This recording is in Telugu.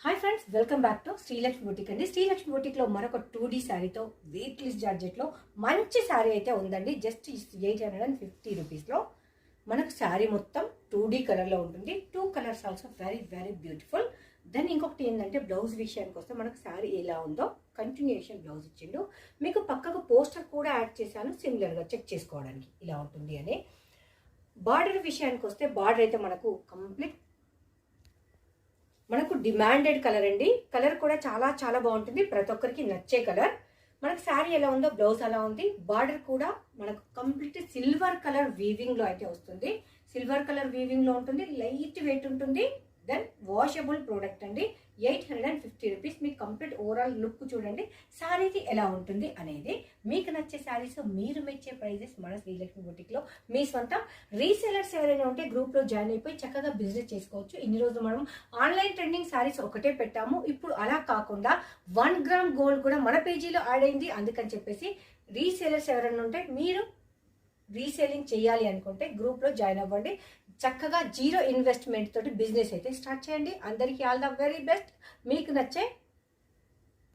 Hi friends, welcome back to Srilakshmi boutique అండి. శ్రీలక్ష్మి బొటిక్లో మరొక 2D శారీతో వెయిట్లెస్ జార్జెట్లో మంచి శారీ అయితే ఉందండి. జస్ట్ 850 రూపీస్లో మనకు శారీ మొత్తం 2D కలర్లో ఉంటుంది. 2 colours also very very beautiful. Then ఇంకొకటి ఏంటంటే బ్లౌజ్ విషయానికి వస్తే మనకు శారీ ఎలా ఉందో కంటిన్యూషన్ బ్లౌజ్ ఇచ్చిండు. మీకు పక్కకు పోస్టర్ కూడా యాడ్ చేశాను సిమిలర్గా చెక్ చేసుకోవడానికి ఇలా ఉంటుంది అని. బార్డర్ విషయానికి వస్తే బార్డర్ అయితే మనకు డిమాండెడ్ కలర్ అండి. కలర్ కూడా చాలా చాలా బాగుంటుంది, ప్రతి ఒక్కరికి నచ్చే కలర్. మనకు శారీ ఎలా ఉందో బ్లౌజ్ అలా ఉంది. బార్డర్ కూడా మనకు కంప్లీట్ సిల్వర్ కలర్ వీవింగ్ లో అయితే వస్తుంది. సిల్వర్ కలర్ వీవింగ్ లో ఉంటుంది, లైట్ వెయిట్ ఉంటుంది. దెన్ వాషబుల్ ప్రోడక్ట్ అండి. 850 రూపీస్. మీకు కంప్లీట్ ఓవరాల్ లుక్ చూడండి శారీకి ఎలా ఉంటుంది అనేది. మీకు నచ్చే శారీస్, మీరు మెచ్చే ప్రైజెస్ మన శ్రీలక్ష్మి బొటిక్లో. మీ సొంతం రీసేలర్స్ ఎవరైనా ఉంటే గ్రూప్లో జాయిన్ అయిపోయి చక్కగా బిజినెస్ చేసుకోవచ్చు. ఇన్ని రోజులు మనం ఆన్లైన్ ట్రెండింగ్ శారీస్ ఒకటే పెట్టాము. ఇప్పుడు అలా కాకుండా 1 గ్రామ్ గోల్డ్ కూడా మన పేజీలో యాడ్ అయింది. అందుకని చెప్పేసి రీసేలర్స్ ఎవరైనా ఉంటే, మీరు రీసేలింగ్ చేయాలి అనుకుంటే గ్రూప్లో జాయిన్ అవ్వండి. చక్కగా 0 ఇన్వెస్ట్మెంట్ తోటి బిజినెస్ అయితే స్టార్ట్ చేయండి. అందరికీ ఆల్ ద వెరీ బెస్ట్. మీకు నచ్చే